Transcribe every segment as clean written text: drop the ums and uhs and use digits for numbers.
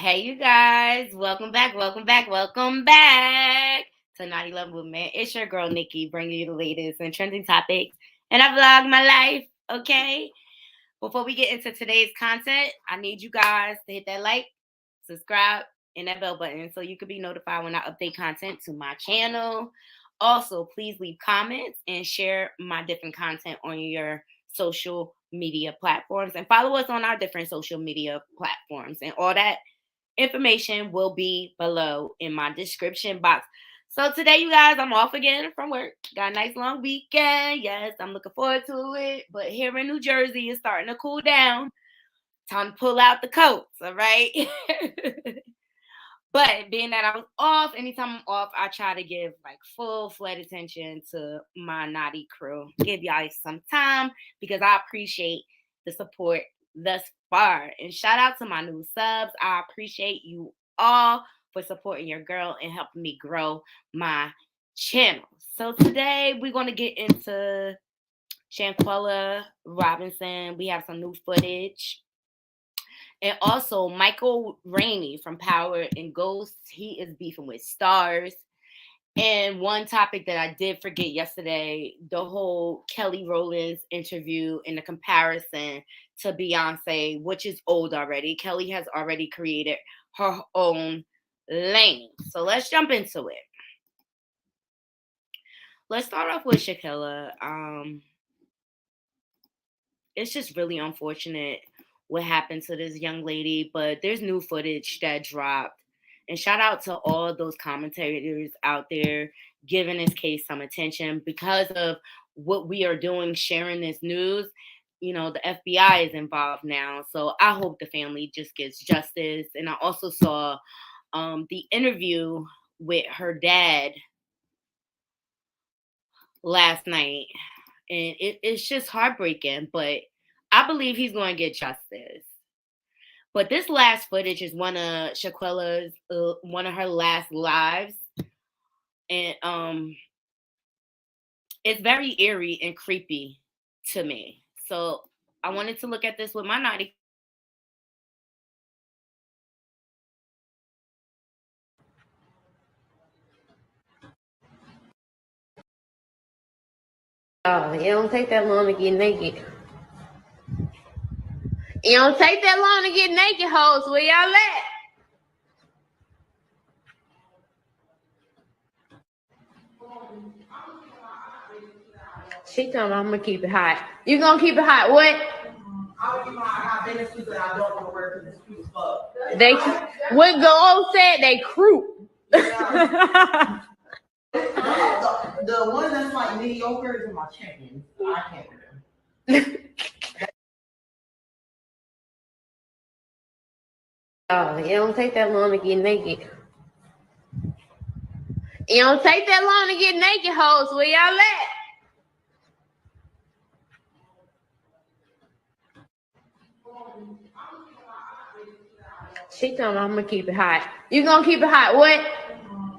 Hey, you guys. Welcome back to Naughty Love Movement. It's your girl, Nikki, bringing you the latest and trending topics. And I vlog my life, okay? Before we get into today's content, I need you guys to hit that like, subscribe, and that bell button so you can be notified when I update content to my channel. Also, please leave comments and share my different content on your social media platforms and follow us on our different social media platforms and all that information will be below in my description box. So today, you guys, I'm off again from work. Got a nice long weekend. Yes, I'm looking forward to it. But here in New Jersey, it's starting to cool down. Time to pull out the coats, all right? But being that I was off, anytime I'm off, I try to give like full fledged attention to my naughty crew. Give y'all some time because I appreciate the support thus far. And shout out to my new subs. I appreciate you all for supporting your girl and helping me grow my channel. So today we're going to get into Shanquella Robinson. We have some new footage. And also, Michael Rainey from Power and Ghost, he is beefing with Stars. And one topic that I did forget yesterday, the whole Kelly Rowland's interview and the comparison to Beyonce, which is old already. Kelly has already created her own lane. So let's jump into it. Let's start off with Shakilla. It's just really unfortunate what happened to this young lady, but there's new footage that dropped. And shout out to all those commentators out there giving this case some attention because of what we are doing, sharing this news. You know, the FBI is involved now. So I hope the family just gets justice. And I also saw the interview with her dad last night. And it's just heartbreaking, but I believe he's going to get justice. But this last footage is one of Shaquilla's, one of her last lives, and it's very eerie and creepy to me. So I wanted to look at this with my naughty. Oh, it don't take that long to get naked. It don't take that long to get naked, hoes. Where y'all at? She told me I'm gonna keep it hot. You gonna keep it hot? What? I'll keep my hot business that I don't want to work in this cute as fuck. They what Go said they croup. Yeah. the one that's like mediocre is in my champions. I can't do them. Oh, it don't take that long to get naked. It don't take that long to get naked, hoes. Where y'all at? She told me I'm gonna keep it hot. You gonna keep it hot? What?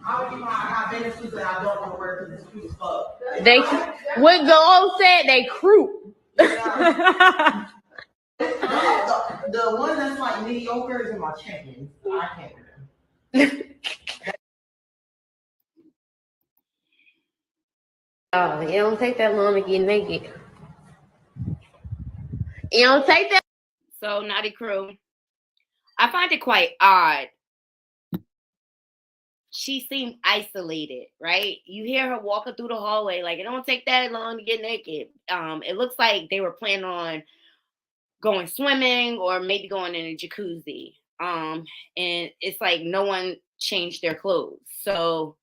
I'll keep my hot business that I don't want to work in this cute as fuck. They what Go said they croup. Yeah. the one that's like mediocre is in my champions. I can't do them. Oh, it don't take that long to get naked. It don't take that. So naughty crew, I find it quite odd. She seemed isolated, right? You hear her walking through the hallway, like it don't take that long to get naked. It looks like they were planning on going swimming or maybe going in a jacuzzi. And it's like no one changed their clothes. So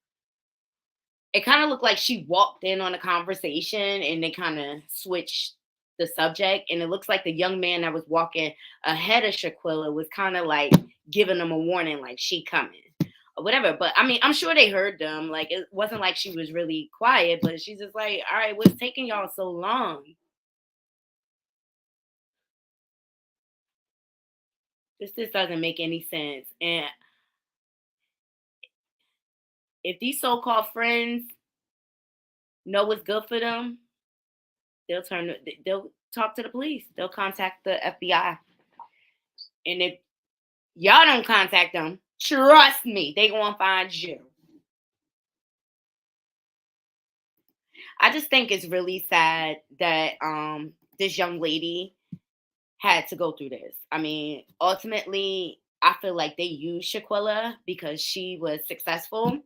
it kind of looked like she walked in on a conversation and they kind of switched the subject. And it looks like the young man that was walking ahead of Shaquilla was kind of like giving them a warning, like she coming or whatever. But I mean, I'm sure they heard them. Like it wasn't like she was really quiet, but she's just like, all right, what's taking y'all so long? This doesn't make any sense. And if these so-called friends know what's good for them, they'll talk to the police. They'll contact the FBI. And if Y'all don't contact them. Trust me, they gonna find you. I just think it's really sad that this young lady had to go through this. I mean, ultimately, I feel like they used Shaquilla because she was successful.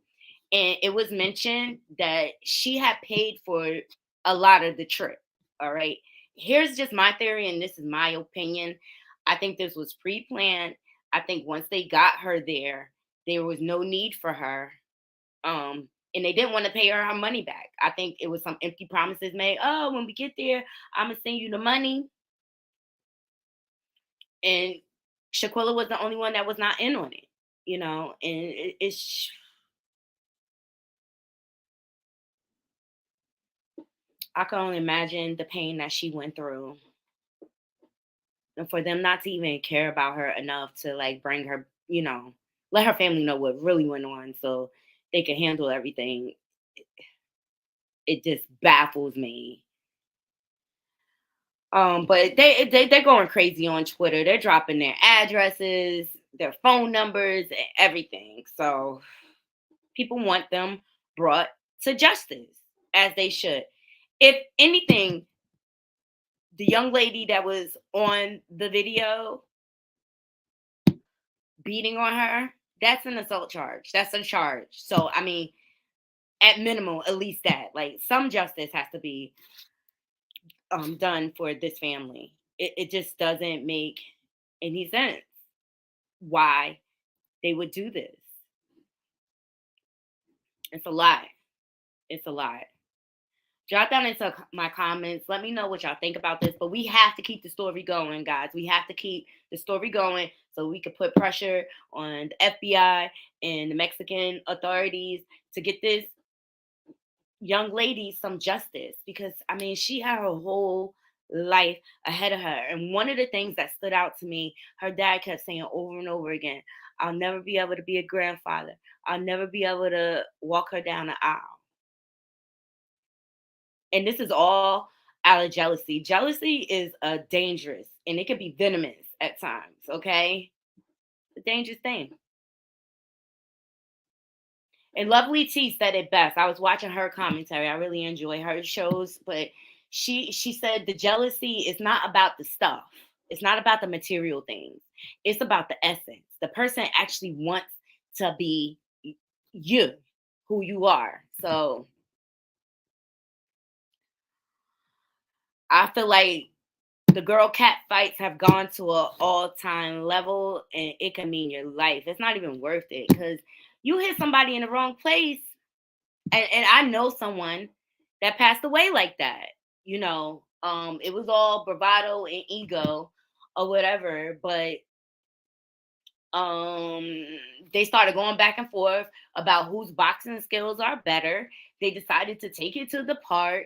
And it was mentioned that she had paid for a lot of the trip. All right. Here's just my theory, and this is my opinion. I think this was pre planned. I think once they got her there was no need for her. And they didn't want to pay her money back. I think it was some empty promises made. Oh, when we get there, I'm going to send you the money. And Shaquilla was the only one that was not in on it, you know, and it's. I can only imagine the pain that she went through. And for them not to even care about her enough to like bring her, you know, let her family know what really went on so they could handle everything. It just baffles me. But they're going crazy on Twitter. They're dropping their addresses, their phone numbers, and everything. So people want them brought to justice, as they should. If anything, the young lady that was on the video beating on her, that's an assault charge. That's a charge. So, I mean, at minimum, at least that. Like, some justice has to be done for this family. It just doesn't make any sense why they would do this. It's a lie. It's a lie. Drop down into my comments. Let me know what y'all think about this. But we have to keep the story going, guys. We have to keep the story going so we can put pressure on the FBI and the Mexican authorities to get this young lady some justice. Because, I mean, she had her whole life ahead of her. And one of the things that stood out to me, her dad kept saying over and over again, I'll never be able to be a grandfather. I'll never be able to walk her down the aisle. And this is all out of jealousy. Jealousy is dangerous and it can be venomous at times, okay? It's a dangerous thing. And Lovely T said it best. I was watching her commentary. I really enjoy her shows, but she said the jealousy is not about the stuff. It's not about the material things. It's about the essence. The person actually wants to be you, who you are. So I feel like the girl cat fights have gone to an all-time level, and it can mean your life. It's not even worth it because you hit somebody in the wrong place. And I know someone that passed away like that. You know, it was all bravado and ego or whatever, but they started going back and forth about whose boxing skills are better. They decided to take it to the park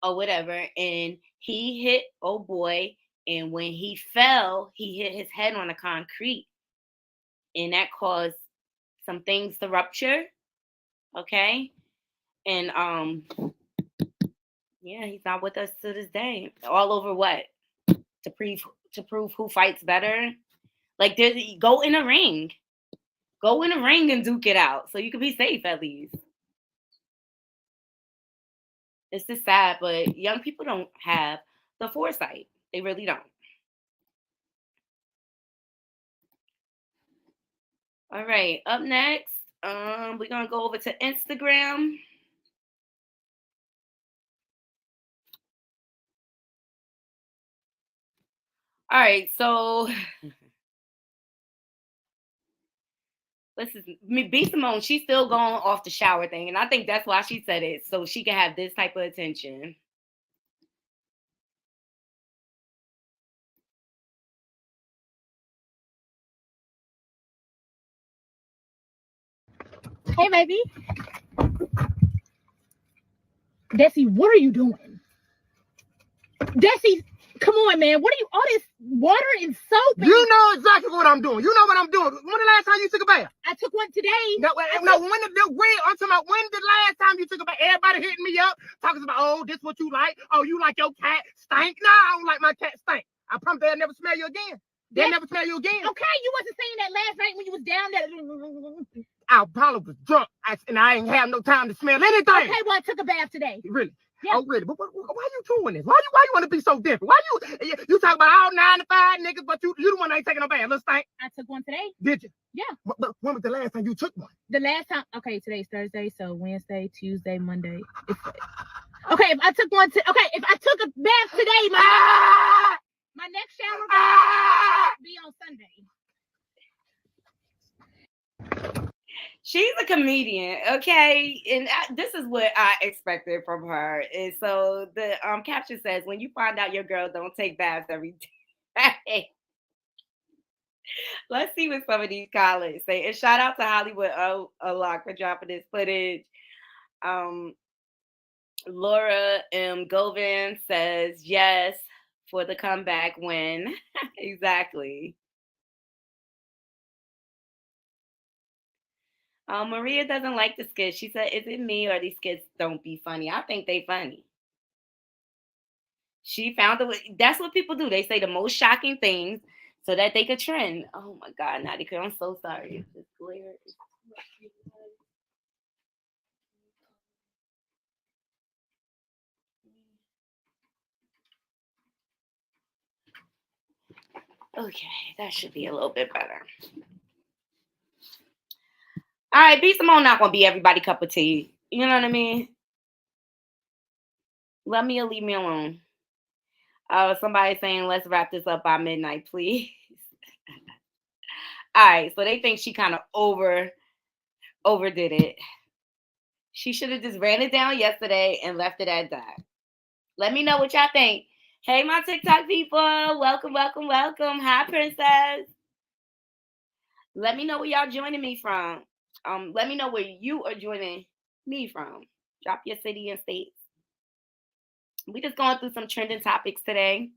or whatever, and he hit old boy, and when he fell, he hit his head on the concrete, and that caused some things to rupture. Okay, and yeah, he's not with us to this day. All over what? To prove who fights better. Like, go in a ring. Go in a ring and duke it out so you can be safe at least. It's just sad, but young people don't have the foresight. They really don't. All right, up next, we're gonna go over to Instagram. All right, so listen, B Simone, she's still going off the shower thing, and I think that's why she said it, so she can have this type of attention. Hey, baby. Desi, what are you doing? Desi, come on, man. What are you, all this water and soap? You know exactly what I'm doing. You know what I'm doing. When the last time you took a bath? I took one today. No, I'm talking about when the last time you took a bath? Everybody hitting me up, talking about, oh, this what you like. Oh, you like your cat stink. No, I don't like my cat stink. I promise they'll never smell you again. They never smell you again. Okay, you wasn't saying that last night when you was down there. I probably was drunk, and I ain't have no time to smell anything. Okay, well, I took a bath today. Really? Yeah. Oh, really? But why you doing this? Why you want to be so different? Why you talk about all 9 to 5 niggas, but you the one that ain't taking no bath? Let's think. I took one today. Did you? Yeah. But when was the last time you took one? The last time, okay, today's Thursday, so Wednesday, Tuesday, Monday. Okay, if I took one, if I took a bath today, my next shower will be on Sunday. She's a comedian, okay? And this is what I expected from her. And so the caption says, when you find out your girl don't take baths every day. Let's see what some of these comments say. And shout out to Hollywood Unlocked for dropping this footage. Laura M. Govan says, yes, for the comeback win. Exactly. Maria doesn't like the skits. She said, is it me or these skits don't be funny? I think they funny. She found that's what people do. They say the most shocking things so that they could trend. Oh my God, Naughty Girl, I'm so sorry. This glare is okay, that should be a little bit better. All right, B Simone not gonna be everybody cup of tea. You know what I mean? Love me or leave me alone. Somebody saying let's wrap this up by midnight, please. All right, so they think she kind of overdid it. She should have just ran it down yesterday and left it at that. Let me know what y'all think. Hey, my TikTok people. Welcome, welcome, welcome. Hi, Princess. Let me know where y'all joining me from. Let me know where you are joining me from. Drop your city and state. We just going through some trending topics today.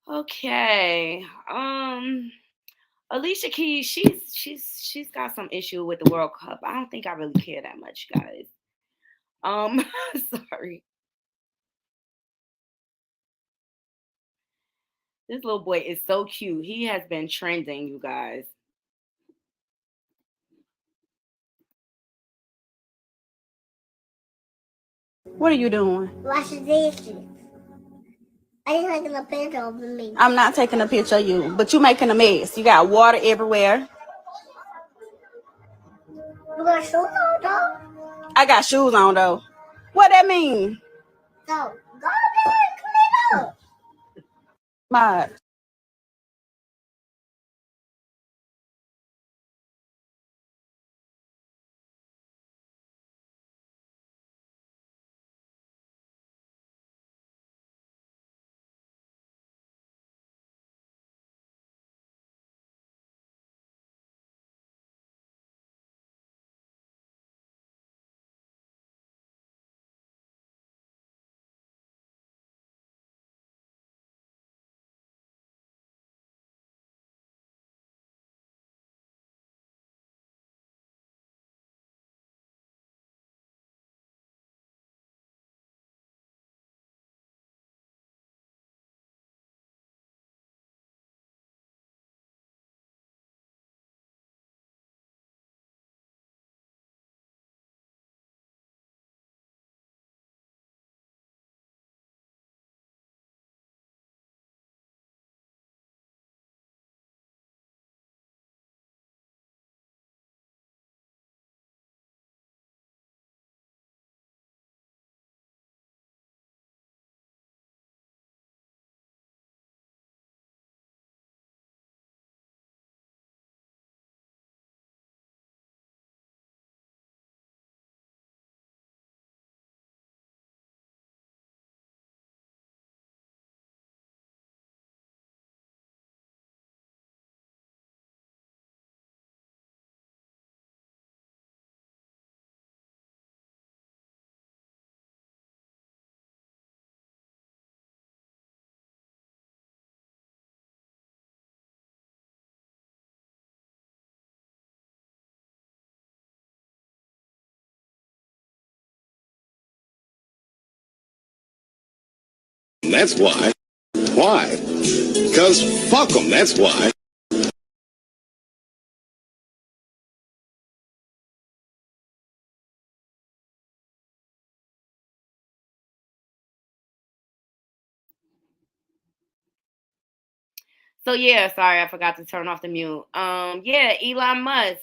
Okay. Alicia Keys, she's got some issue with the World Cup. I don't think I really care that much, guys. Sorry. This little boy is so cute. He has been trending, you guys. What are you doing? Washing dishes. I ain't taking a picture of me. I'm not taking a picture of you, but you making a mess. You got water everywhere. You got shoes on, though? I got shoes on, though. What that mean? No. Go there and clean up. My. That's why Why? Because fuck them, that's why. So yeah, sorry, I forgot to turn off the mute. Yeah, Elon Musk.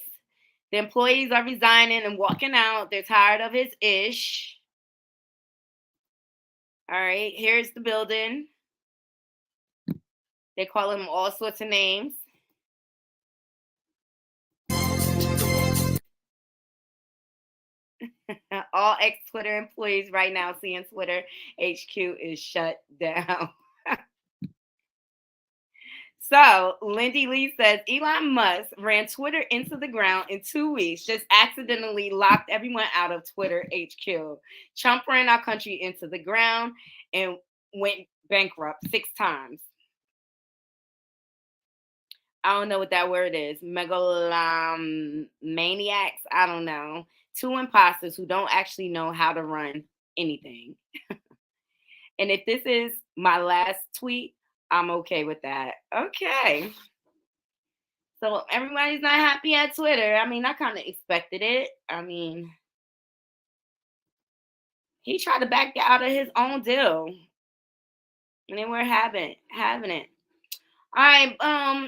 The employees are resigning and walking out. They're tired of his ish. All right, here's the building. They call him all sorts of names. All ex-Twitter employees right now seeing Twitter HQ is shut down. So, Lindy Lee says Elon Musk ran Twitter into the ground in 2 weeks, just accidentally locked everyone out of Twitter HQ. Trump ran our country into the ground and went bankrupt 6 times. I don't know what that word is. Megalomaniacs? I don't know. 2 imposters who don't actually know how to run anything. And if this is my last tweet, I'm okay with that. Okay. So everybody's not happy at Twitter. I mean, I kind of expected it. I mean, he tried to back out of his own deal. And then we're having it. All right.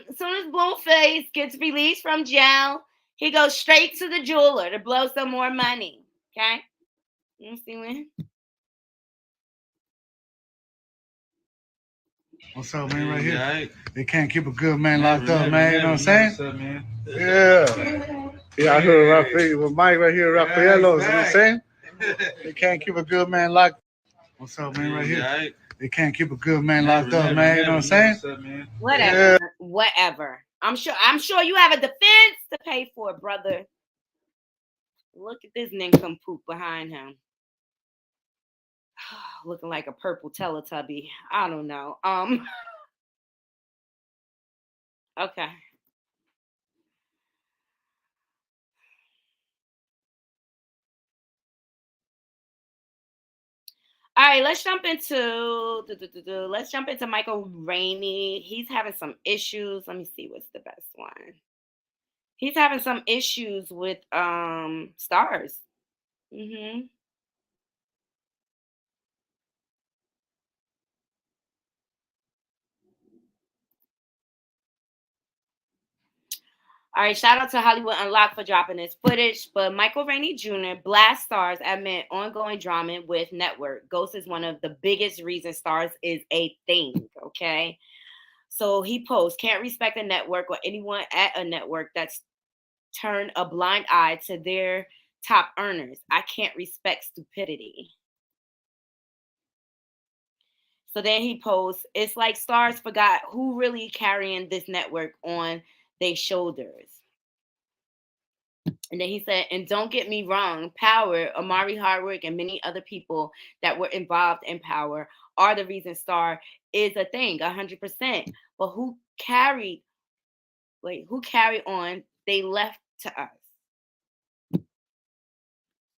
As soon as Blueface gets released from jail, he goes straight to the jeweler to blow some more money. Okay. You see when? What's up, man? Right here. They can't keep a good man locked up, man. You know what I'm saying? What's up, man? Yeah. Yeah, I heard Rafael with Mike right here, Rafaelos. You know what I'm saying? They can't keep a good man locked up. What's up, man? Right here. They can't keep a good man locked up, man. You know what I'm saying? Whatever. Yeah. Whatever. I'm sure you have a defense to pay for, brother. Look at this nincompoop behind him. Looking like a purple Teletubby. I don't know. Okay. All right, let's jump into Michael Rainey. He's having some issues. Let me see what's the best one. He's having some issues with stars. Mm-hmm. All right, shout out to Hollywood Unlocked for dropping this footage. But Michael Rainey Jr. blasts stars amid ongoing drama with network. Ghost is one of the biggest reasons stars is a thing, okay? So he posts, can't respect a network or anyone at a network that's turned a blind eye to their top earners. I can't respect stupidity. So then he posts, it's like stars forgot who really carrying this network on their shoulders. And then he said, and don't get me wrong, Power, Amari Hardwick, and many other people that were involved in Power are the reason Star is a thing, 100%. But who carried on, they left to us.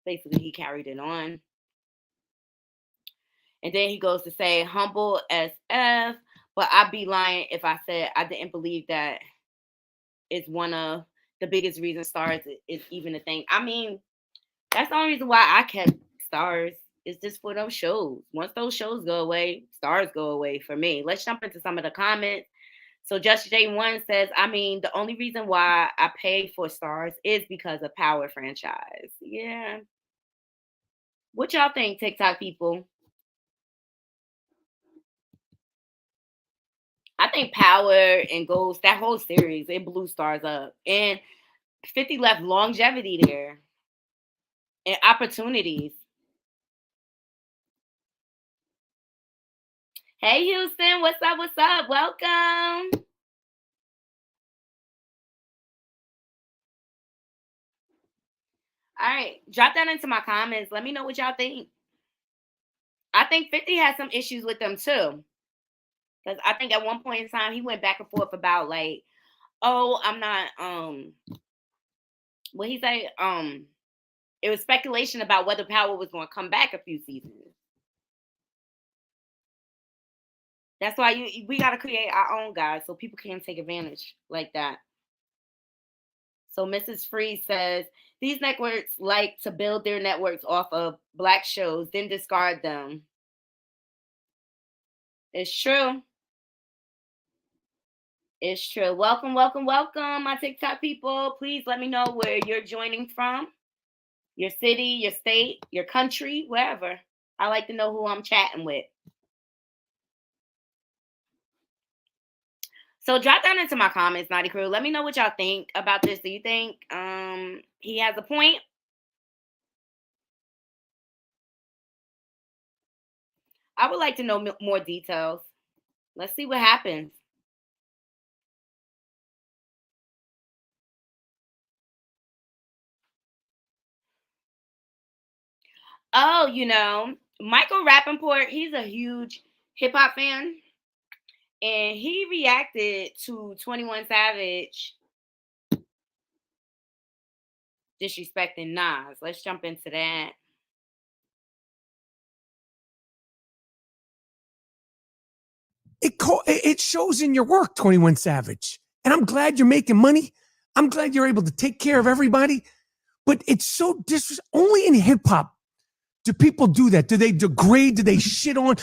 Basically, he carried it on. And then he goes to say, humble SF, but I'd be lying if I said I didn't believe that it's one of the biggest reasons stars is even a thing. I mean, that's the only reason why I kept stars. Is just for those shows. Once those shows go away, stars go away for me. Let's jump into some of the comments. So Just J1 says, I mean, the only reason why I pay for stars is because of Power franchise. Yeah. What y'all think, TikTok people? I think Power and Ghost, that whole series, it blew stars up. And 50 left longevity there and opportunities. Hey, Houston, what's up? What's up? Welcome. All right, drop that into my comments. Let me know what y'all think. I think 50 had some issues with them too. Because I think at one point in time, he went back and forth about like, oh, I'm not, what he say? It was speculation about whether Power was going to come back a few seasons. That's why we got to create our own, guys, so people can't take advantage like that. So Mrs. Free says, these networks like to build their networks off of black shows, then discard them. It's true. It's true. Welcome, welcome, welcome, my TikTok people. Please let me know where you're joining from. Your city, your state, your country, wherever. I like to know who I'm chatting with. So drop down into my comments, Naughty Crew. Let me know what y'all think about this. Do you think he has a point? I would like to know more details. Let's see what happens. Oh, Michael Rappaport, he's a huge hip-hop fan. And he reacted to 21 Savage disrespecting Nas. Let's jump into that. It shows in your work, 21 Savage. And I'm glad you're making money. I'm glad you're able to take care of everybody. But it's so only in hip hop do people do that. Do they degrade? Do they shit on?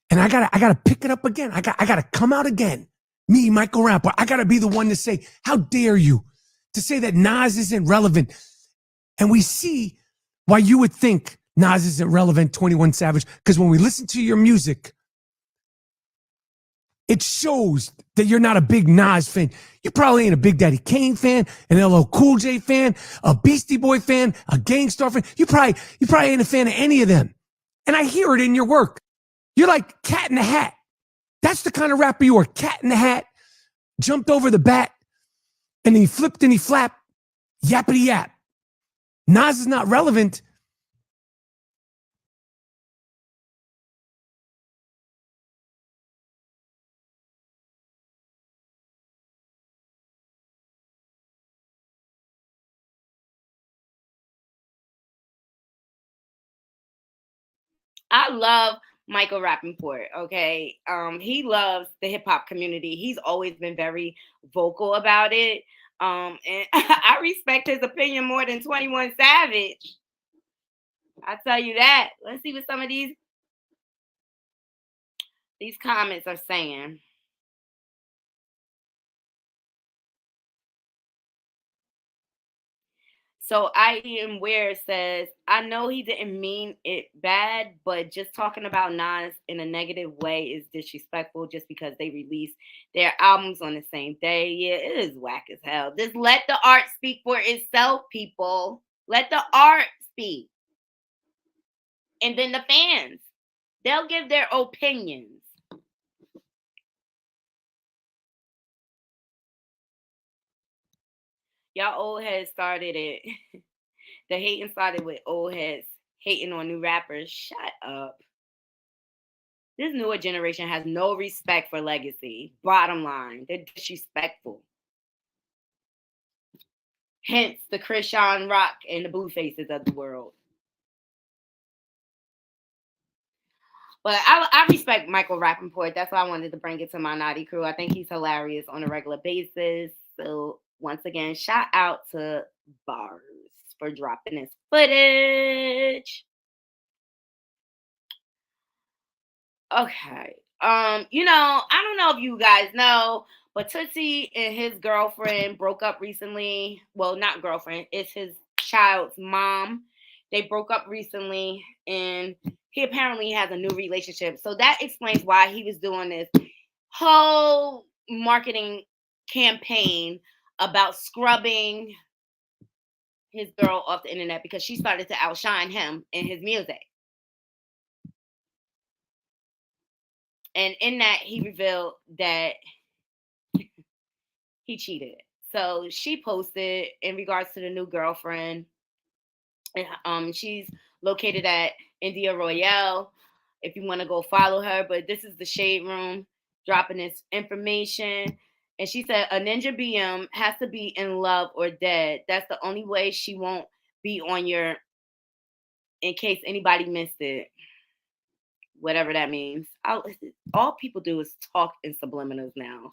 And I gotta pick it up again. I gotta come out again. Me, Michael Rappaport. I gotta be the one to say, how dare you to say that Nas isn't relevant? And we see why you would think Nas isn't relevant, 21 Savage, because when we listen to your music, it shows that you're not a big Nas fan. You probably ain't a Big Daddy Kane fan, an LL Cool J fan, a Beastie Boy fan, a Gang Starr fan. You probably ain't a fan of any of them. And I hear it in your work. You're like Cat in the Hat. That's the kind of rapper you are. Cat in the Hat, jumped over the bat, and he flipped and he flapped, yappity yap. Nas is not relevant. I love Michael Rappaport, okay? He loves the hip-hop community. He's always been very vocal about it. And I respect his opinion more than 21 Savage. I tell you that. Let's see what some of these comments are saying. So I Am Where says, I know he didn't mean it bad, but just talking about Nas in a negative way is disrespectful just because they released their albums on the same day. Yeah, it is whack as hell. Just let the art speak for itself, people. Let the art speak. And then the fans, they'll give their opinions. Y'all old heads started it. The hating started with old heads hating on new rappers. Shut up. This newer generation has no respect for legacy. Bottom line, they're disrespectful. Hence the Chrisean Rock and the Bluefaces of the world. But I respect Michael Rappaport. That's why I wanted to bring it to my Naughty Crew. I think he's hilarious on a regular basis. So once again, shout out to Bars for dropping this footage. Okay. I don't know if you guys know, but Tootsie and his girlfriend broke up recently. Well, not girlfriend, it's his child's mom. They broke up recently, and he apparently has a new relationship. So that explains why he was doing this whole marketing campaign about scrubbing his girl off the internet because she started to outshine him in his music. And in that, he revealed that he cheated. So she posted in regards to the new girlfriend. She's located at India Royale. If you want to go follow her, but this is the Shade Room dropping this information. And she said, a Ninja BM has to be in love or dead. That's the only way she won't be on your, in case anybody missed it. whatever that means. All people do is talk in subliminals now.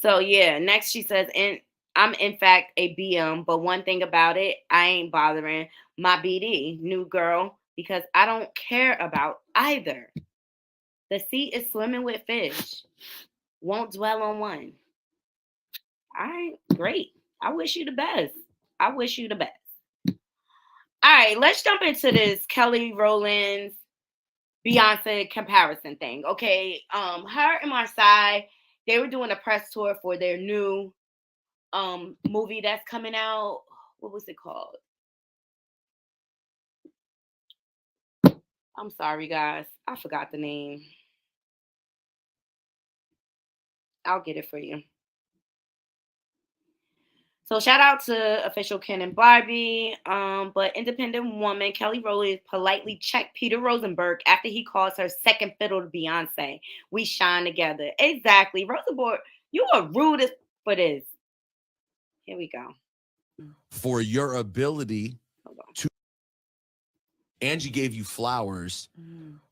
So yeah, next she says, I'm in fact a BM, but one thing about it, I ain't bothering my BD, new girl, because I don't care about either. The sea is swimming with fish. Won't dwell on one. All right, great. I wish you the best. I wish you the best. All right, let's jump into this Kelly Rowland's Beyonce comparison thing. Okay, her and Marsai, they were doing a press tour for their new movie that's coming out. What was it called? I'm sorry, guys. I forgot the name. I'll get it for you. So shout out to official Ken and Barbie. But independent woman Kelly Rowland politely checked Peter Rosenberg after he calls her second fiddle to Beyonce. We shine together. Exactly. Rosenberg, you are rude for this. Here we go. For your ability to, Angie gave you flowers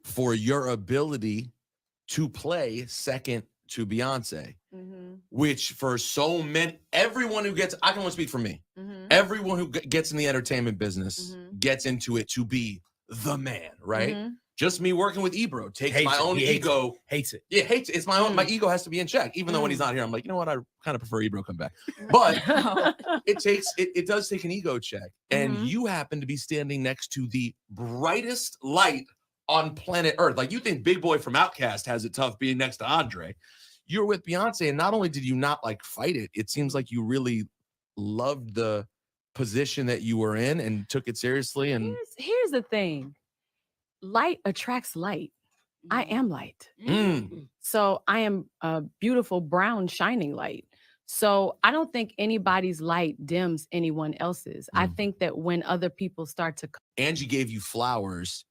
for your ability to play second to Beyonce, which for so many, everyone who gets, I can only speak for me, everyone who gets in the entertainment business gets into it to be the man, right? Just me working with Ebro takes my own ego. Hates it. Yeah, hates it. It's my own. My ego has to be in check, even though when he's not here, I'm like, you know what? I kind of prefer Ebro come back. But it does take an ego check. And you happen to be standing next to the brightest light on planet Earth. Like, you think Big Boy from Outkast has it tough being next to Andre. You're with Beyonce, and not only did you not like fight it, it seems like you really loved the position that you were in and took it seriously. And here's the thing. Light attracts light. I am light. So I am a beautiful brown shining light. So I don't think anybody's light dims anyone else's. I think that when other people start to... Angie gave you flowers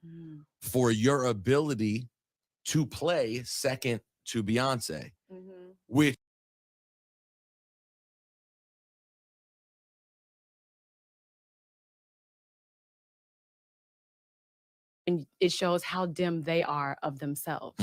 for your ability to play second to Beyonce, which... And it shows how dim they are of themselves.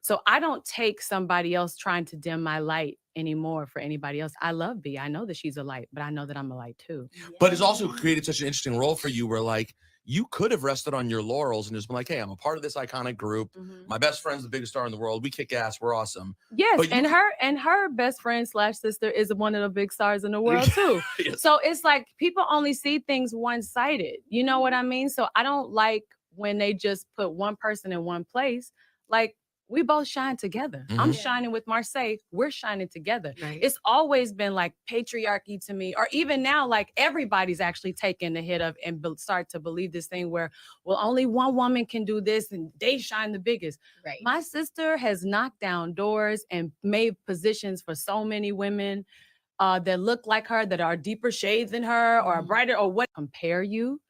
So I don't take somebody else trying to dim my light anymore for anybody else. I love B. I know that she's a light, but I know that I'm a light too. But it's also created such an interesting role for you where, like, you could have rested on your laurels and just been like, hey, I'm a part of this iconic group. My best friend's the biggest star in the world. We kick ass. We're awesome. Yes, and her best friend / sister is one of the big stars in the world too. So it's like people only see things one-sided. You know what I mean? So I don't like when they just put one person in one place. Like, we both shine together. I'm shining with Marseille. We're shining together. It's always been like patriarchy to me, or even now, like everybody's actually taking the hit of and start to believe this thing where, well, only one woman can do this and they shine the biggest. My sister has knocked down doors and made positions for so many women that look like her, that are deeper shades than her or brighter or what. Compare you.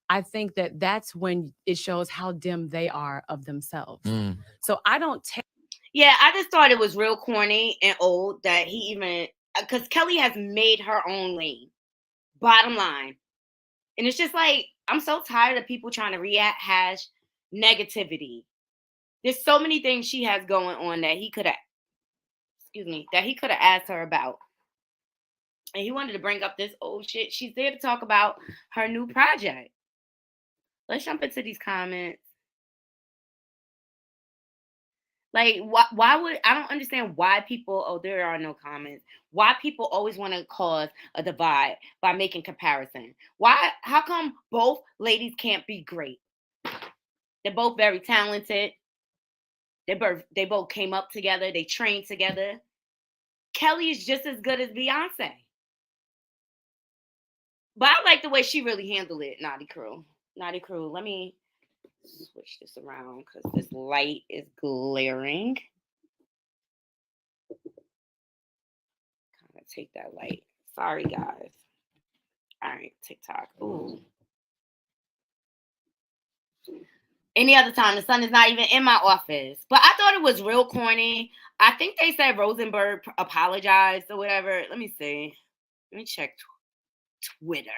I think that that's when it shows how dim they are of themselves. So I don't take... Yeah, I just thought it was real corny and old that he even... Because Kelly has made her own lane. Bottom line. And it's just like, I'm so tired of people trying to rehash negativity. There's so many things she has going on that he could have... that he could have asked her about. And he wanted to bring up this old shit. She's there to talk about her new project. Let's jump into these comments. Like, why would... I don't understand why people... Oh, there are no comments. Why people always want to cause a divide by making comparison. Why? How come both ladies can't be great? They're both very talented. They both came up together. They trained together. Kelly is just as good as Beyonce. But I like the way she really handled it, Naughty Crew. Naughty Crew, let me switch this around because this light is glaring. Kind of take that light. Sorry, guys. All right, TikTok. Ooh. Any other time, the sun is not even in my office. But I thought it was real corny. I think they said Rosenberg apologized or whatever. Let me see. Let me check Twitter.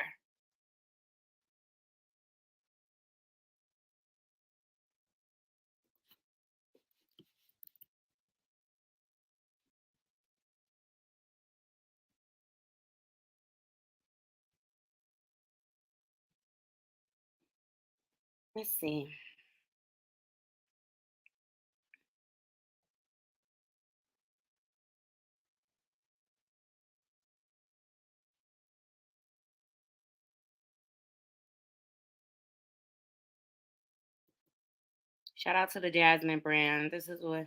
Let's see. Shout out to the Jasmine brand. This is what.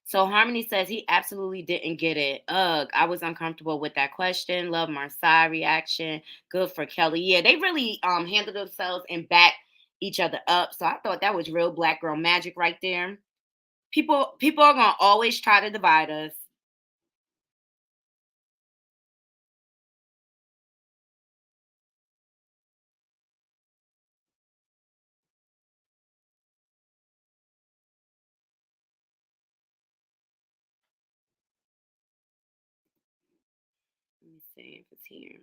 So Harmony says he absolutely didn't get it. Ugh, I was uncomfortable with that question. Love Marsai reaction. Good for Kelly. Yeah, they really handled themselves and backed each other up. So I thought that was real black girl magic right there. People are gonna always try to divide us. Let me see if it's here.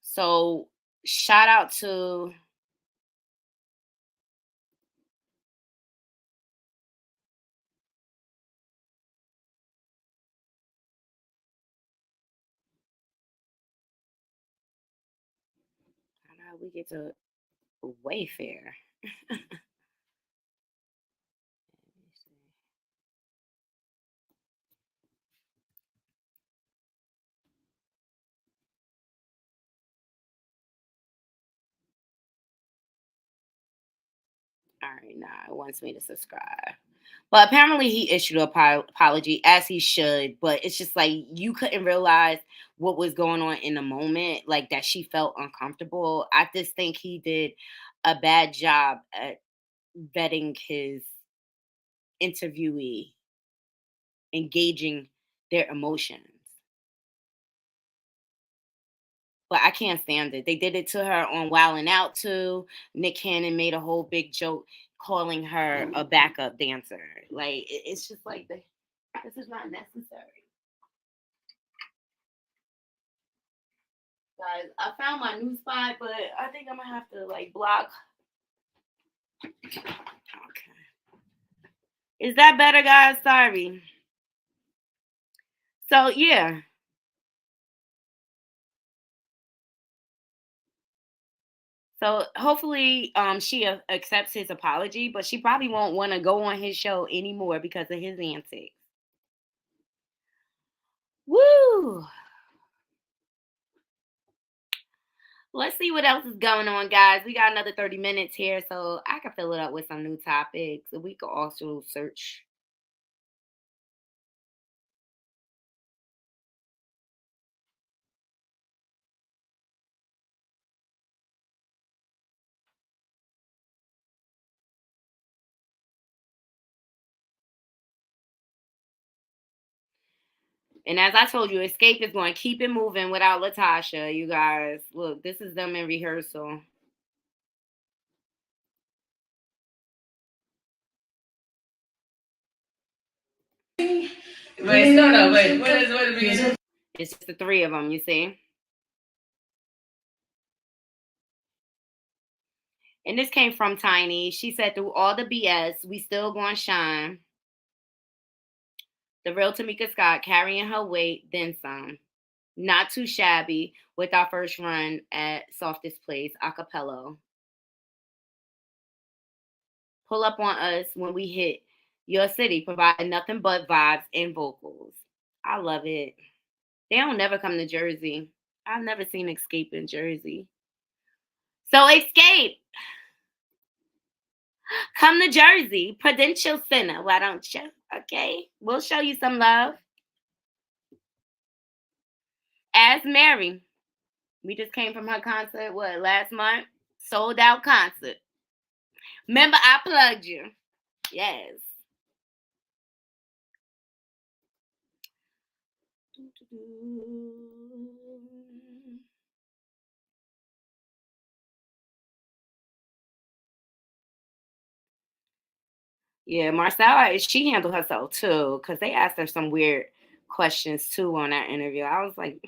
So shout out to how do we get to Wayfair? All right, now it wants me to subscribe. But apparently he issued an apology, as he should. But it's just like you couldn't realize what was going on in the moment, like that she felt uncomfortable. I just think he did a bad job at vetting his interviewee, engaging their emotions. But I can't stand it. They did it to her on Wildin' Out too. Nick Cannon made a whole big joke calling her a backup dancer. Like it's just like this is not necessary. Guys, I found my new spot, but I think I'm gonna have to like block. Okay. Is that better, guys? Sorry. So yeah. So hopefully she accepts his apology, but she probably won't want to go on his show anymore because of his antics. Woo! Let's see what else is going on, guys. We got another 30 minutes here, so I can fill it up with some new topics. We could also search. And as I told you, Escape is going to keep it moving without Latasha, you guys. Look, this is them in rehearsal. Wait, no, wait. What is it? It's just the three of them, you see. And this came from Tiny. She said, through all the BS, we still gonna shine. The real Tamika Scott carrying her weight, then some. Not too shabby with our first run at Softest Place, acapella. Pull up on us when we hit your city, provide nothing but vibes and vocals. I love it. They don't never come to Jersey. I've never seen Escape in Jersey. So Escape, come to Jersey, Prudential Center. Why don't you? Okay, we'll show you some love. As Mary, we just came from her concert, last month? Sold out concert. Remember, I plugged you. Yes. Yeah, Marcella, she handled herself too, because they asked her some weird questions too on that interview. I was like,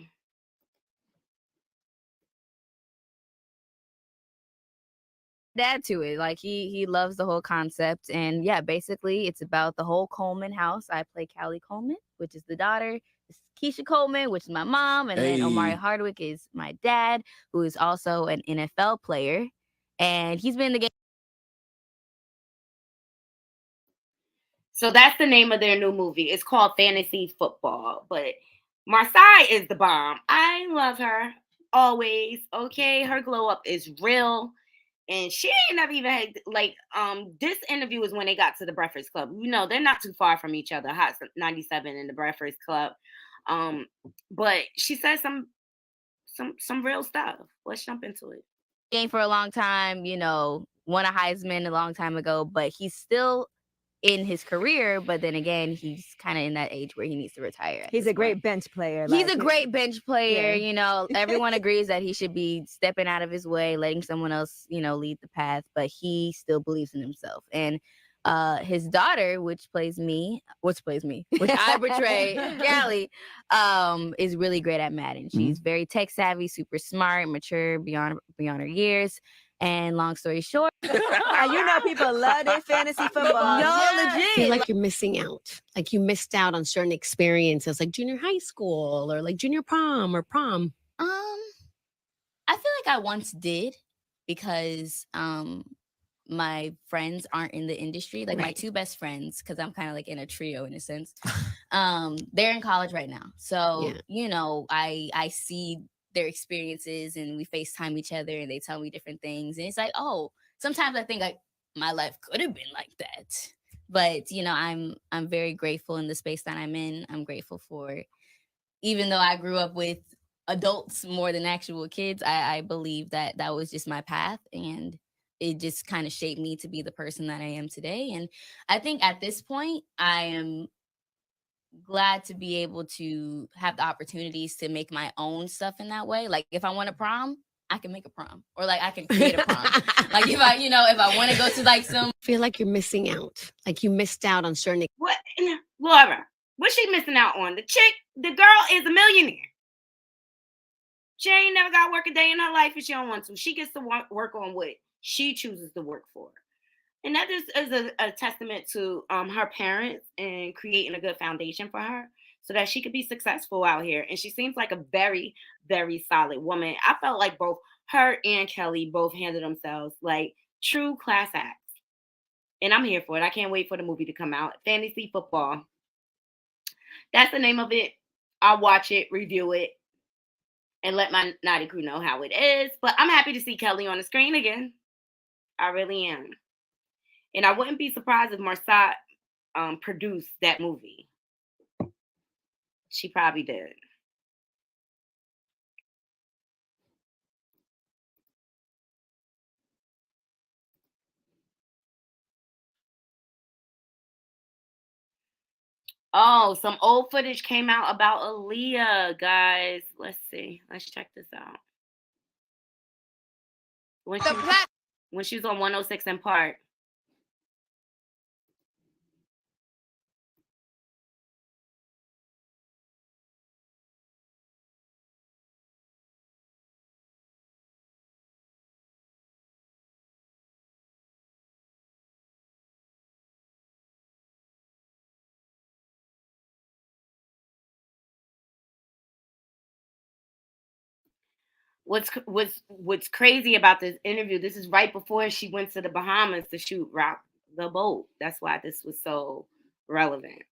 dad to it. Like he loves the whole concept. And yeah, basically it's about the whole Coleman house. I play Callie Coleman, which is the daughter. This is Keisha Coleman, which is my mom, and then Omari Hardwick is my dad, who is also an NFL player. And he's been in the game. so that's the name of their new movie. It's called Fantasy Football. But Marseille is the bomb. I love her always. Okay, her glow up is real. And she ain't never even had like this interview is when they got to the Breakfast Club. You know, they're not too far from each other. Hot 97 and the Breakfast Club. But she said some real stuff. Let's jump into it. Game for a long time, you know, won a Heisman a long time ago, but he's still in his career. But then again, he's kind of in that age where he needs to retire. He's a great bench player. He's a great bench player. Yeah. You know, everyone agrees that he should be stepping out of his way, letting someone else, you know, lead the path. But he still believes in himself. And his daughter, which I portray, Callie, is really great at Madden. She's very tech savvy, super smart, mature beyond her years. And long story short, and you know people love their fantasy football. legit. I feel like you're missing out. Like you missed out on certain experiences, like junior high school or like junior prom or prom. I feel like I once did because my friends aren't in the industry. Like my two best friends, because I'm kind of like in a trio in a sense. They're in college right now. So, you know, I see their experiences and we FaceTime each other and they tell me different things. And it's like, oh, sometimes I think like my life could have been like that. But, you know, I'm very grateful in the space that I'm in. I'm grateful for, even though I grew up with adults more than actual kids, I believe that that was just my path. And it just kind of shaped me to be the person that I am today. And I think at this point, I am glad to be able to have the opportunities to make my own stuff in that way. Like if I want a prom, I can make a prom, or like I can create a prom. Like if I want to go to like some. I feel like you're missing out. Like you missed out on certain. What, Laura? What's she missing out on? The girl is a millionaire. She ain't never got to work a day in her life if she don't want to. She gets to work on what she chooses to work for. And that is a testament to her parents and creating a good foundation for her so that she could be successful out here. And she seems like a very, very solid woman. I felt like both her and Kelly both handled themselves like true class acts. And I'm here for it. I can't wait for the movie to come out. Fantasy Football. That's the name of it. I'll watch it, review it, and let my naughty crew know how it is. But I'm happy to see Kelly on the screen again. I really am. And I wouldn't be surprised if Marsaat produced that movie. She probably did. Oh, some old footage came out about Aaliyah, guys. Let's see. Let's check this out. When she was on 106 & Park. What's crazy about this interview, this is right before she went to the Bahamas to shoot Rock the Boat. That's why this was so relevant.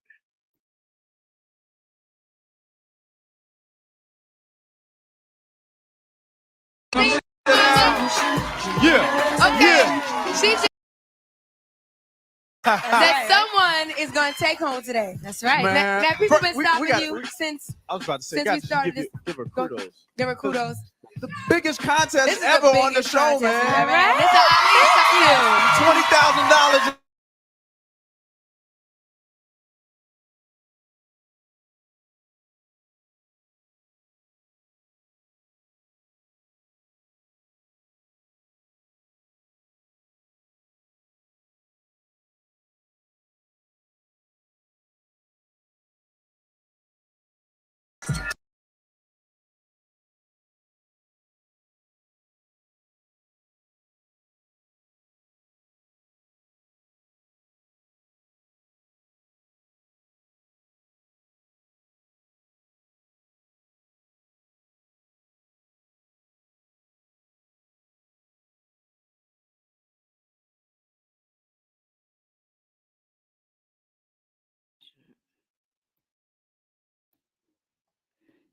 That someone is going to take home today. That's right. Now people been stopping you since. I was about to say, since we started this. give her kudos. Give her kudos. The biggest contest ever on the show, man. All right. $20,000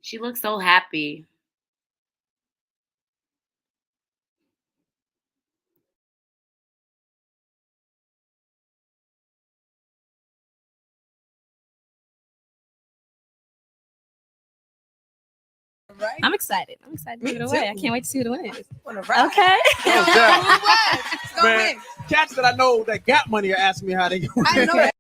She looks so happy. I'm excited. I'm excited to give it away. I can't wait to see who the winner is. Okay. Man, cats that I know that got money are asking me how they. I know that.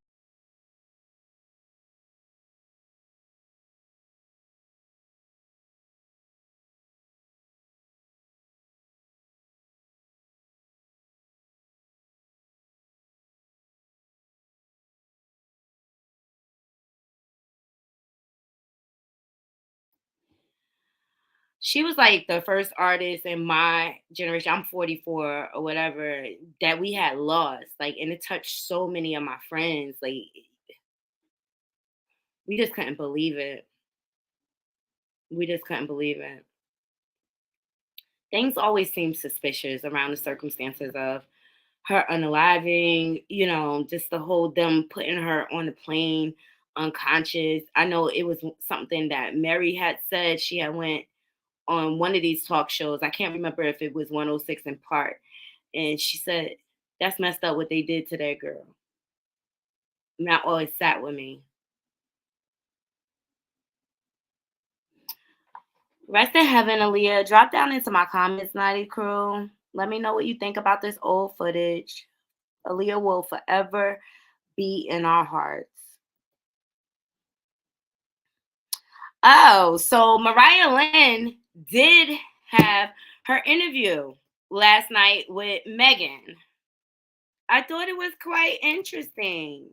She was like the first artist in my generation. I'm 44 or whatever that we had lost. Like, and it touched so many of my friends. Like, we just couldn't believe it. We just couldn't believe it. Things always seem suspicious around the circumstances of her unaliving, you know, just the whole them putting her on the plane unconscious. I know it was something that Mary had said. She had went on one of these talk shows. I can't remember if it was 106 in Park. And she said, that's messed up what they did to that girl. And that always sat with me. Rest in heaven, Aaliyah. Drop down into my comments, Naughty Crew. Let me know what you think about this old footage. Aaliyah will forever be in our hearts. Oh, so Mariah Lynn did have her interview last night with Megan. I thought it was quite interesting.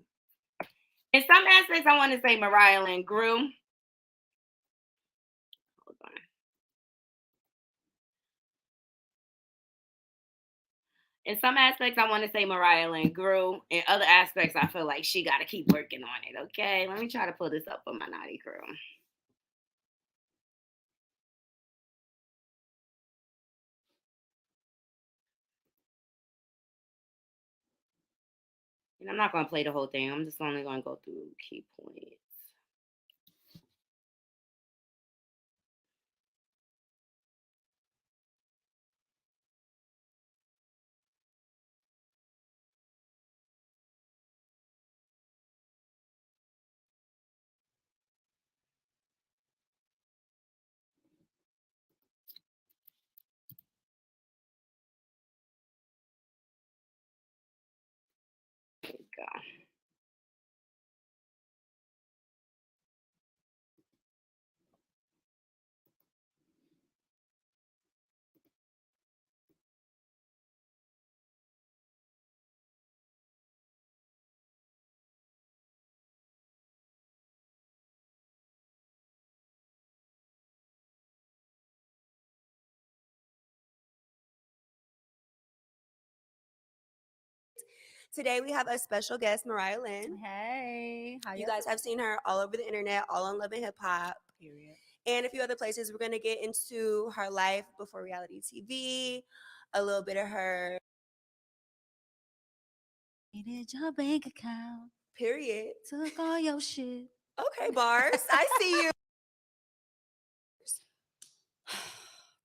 In some aspects, I want to say Mariah Lynn grew. Hold on. In some aspects, I want to say Mariah Lynn grew. In other aspects, I feel like she got to keep working on it, okay? Let me try to pull this up for my Naughty Crew. And I'm not going to play the whole thing. I'm just only going to go through key points. There we go. Today we have a special guest, Mariah Lynn. Hey, how you guys have seen her all over the internet, all on Love and Hip Hop. Period. And a few other places. We're gonna get into her life before reality TV, a little bit of her. Needed your bank account. Period. Took all your shit. Okay, bars. I see you.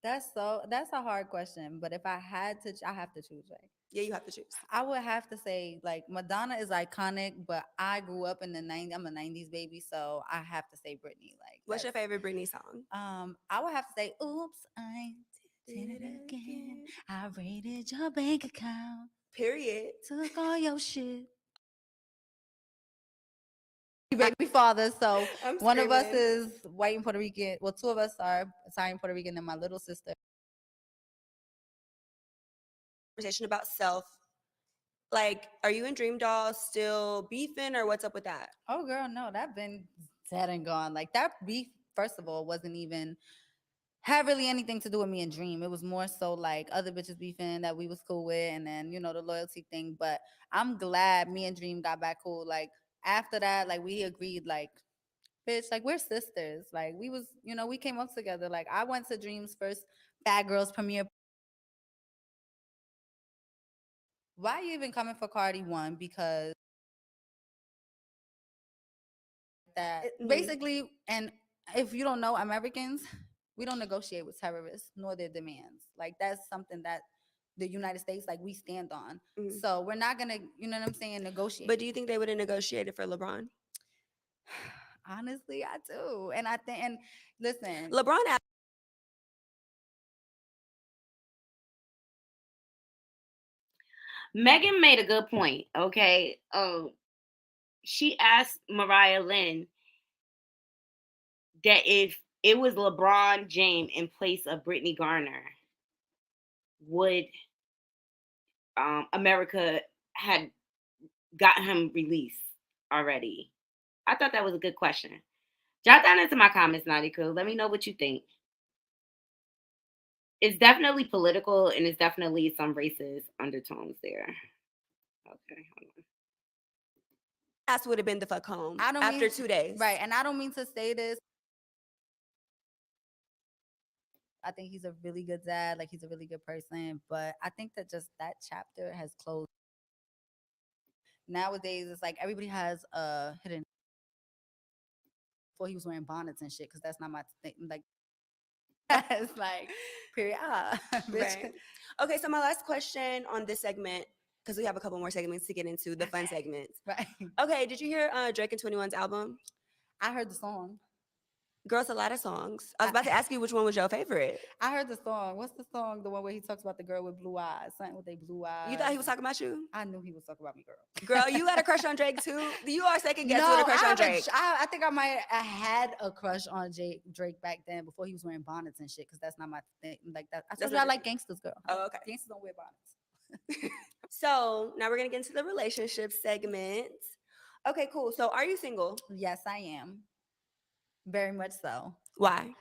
That's a hard question, but if I had to, I have to choose, right? Yeah, you have to choose. I would have to say, like, Madonna is iconic, but I grew up in the 90s. I'm a 90s baby, so I have to say Britney. Like, what's your favorite Britney song? I would have to say, "Oops, I did it again. I raided your bank account. Period. Took all your shit." Baby father, so one of us is white and Puerto Rican. Well, two of us are Italian, Puerto Rican, and my little sister. Conversation about self. Like, are you and Dream Doll still beefing, or what's up with that? Oh, girl, no, that been dead and gone. Like, that beef, first of all, wasn't even had really anything to do with me and Dream. It was more so like other bitches beefing that we was cool with, and then, you know, the loyalty thing. But I'm glad me and Dream got back cool. Like, after that, like, we agreed, like, bitch, like, we're sisters. Like, we was, you know, we came up together. Like, I went to Dream's first Bad Girls premiere. Why are you even coming for Cardi? One, because that basically, and if you don't know, Americans, we don't negotiate with terrorists nor their demands. Like that's something that the United States, like we stand on. So we're not gonna, you know what I'm saying, negotiate. But do you think they would have negotiated for LeBron? Honestly, I do. And I think, and listen, LeBron. Megan made a good point. Okay. She asked Mariah Lynn that if it was LeBron James in place of Brittany Garner, would America had got him released already? I thought that was a good question. Jot down into my comments, Naughty Crew. Let me know what you think. It's definitely political and it's definitely some racist undertones there. Okay, hold on. Ass would have been the fuck home I don't after mean, 2 days. Right. And I don't mean to say this. I think he's a really good dad. Like he's a really good person. But I think that just that chapter has closed. Nowadays, it's like everybody has a hidden. Before he was wearing bonnets and shit, because that's not my thing. Like, it's like, period. Right. Okay, so my last question on this segment, because we have a couple more segments to get into, the fun segments. Right. Okay, did you hear Drake and 21's album? I heard the song. Girls, a lot of songs. I was about to ask you which one was your favorite. I heard the song. What's the song? The one where he talks about the girl with blue eyes. Something with they blue eyes. You thought he was talking about you? I knew he was talking about me, girl. Girl, you had a crush on Drake too? You are second guessing with a crush on Drake. I think I had a crush on Drake back then before he was wearing bonnets and shit, because that's not my thing. Like that. I told you I like gangsters, girl. Oh, okay. Gangsters don't wear bonnets. So now we're gonna get into the relationship segment. Okay, cool. So are you single? Yes, I am. Very much so. Why?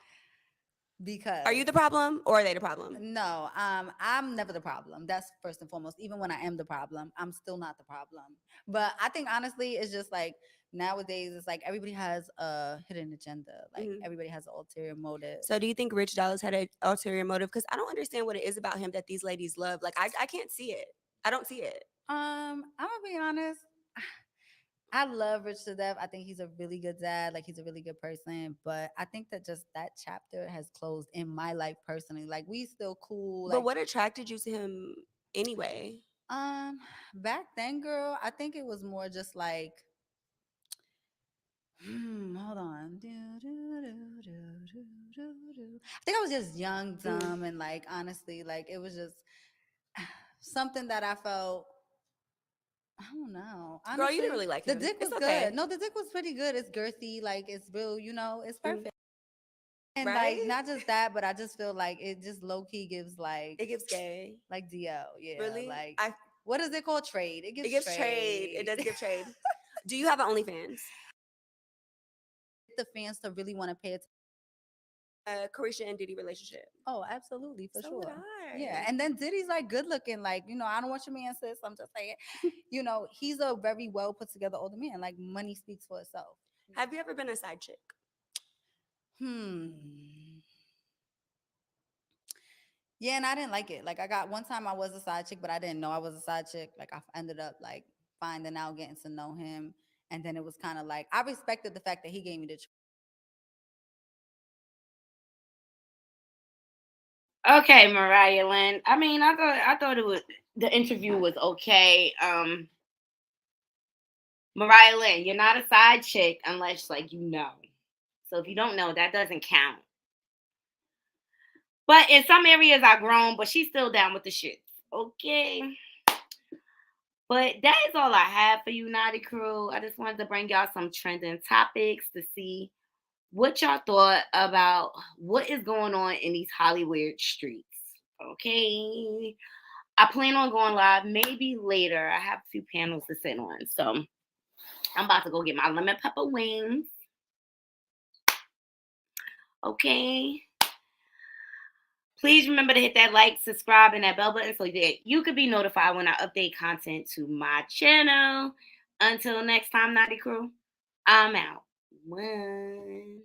Because are you the problem or are they the problem? No, I'm never the problem. That's first and foremost. Even when I am the problem, I'm still not the problem. But I think honestly, it's just like nowadays, it's like everybody has a hidden agenda. Like everybody has an ulterior motive. So do you think Rich Dollaz had an ulterior motive? Because I don't understand what it is about him that these ladies love. Like I can't see it. I don't see it. I'm gonna be honest. I love Rich to death. I think he's a really good dad. Like he's a really good person. But I think that just that chapter has closed in my life personally. Like we still cool. But what attracted you to him anyway? Back then, girl, I think it was more just like, hold on. I think I was just young, dumb, and like honestly, like it was just something that I felt. I don't know. Honestly, girl, you didn't really like him. The dick was good. No, the dick was pretty good. It's girthy, like it's real, you know, it's perfect. And right? like not just that, but I just feel like it just low key gives like it gives gay. Like DL. Yeah. Really? Like what is it called? Trade. It gives trade. It does give trade. Do you have an OnlyFans? The fans to really want to pay attention. Carisha and Diddy relationship. Oh, absolutely, for sure. Would I. Yeah, and then Diddy's like good looking, like you know. I don't want your man, sis. I'm just saying, you know, he's a very well put together older man. Like money speaks for itself. Have you ever been a side chick? Yeah, and I didn't like it. Like I got one time I was a side chick, but I didn't know I was a side chick. Like I ended up like finding out, getting to know him, and then it was kind of like I respected the fact that he gave me the choice. Okay, Mariah Lynn. I mean, I thought it was the interview was okay. Mariah Lynn, you're not a side chick unless like you know. So if you don't know, that doesn't count. But in some areas I've grown, but she's still down with the shit. Okay. But that is all I have for you, Naughty Crew. I just wanted to bring y'all some trending topics to see what y'all thought about what is going on in these Hollywood streets. Okay. I plan on going live maybe later. I have a few panels to sit on. So I'm about to go get my lemon pepper wings. Okay. Please remember to hit that like, subscribe, and that bell button so that you could be notified when I update content to my channel. Until next time, Naughty Crew, I'm out. One.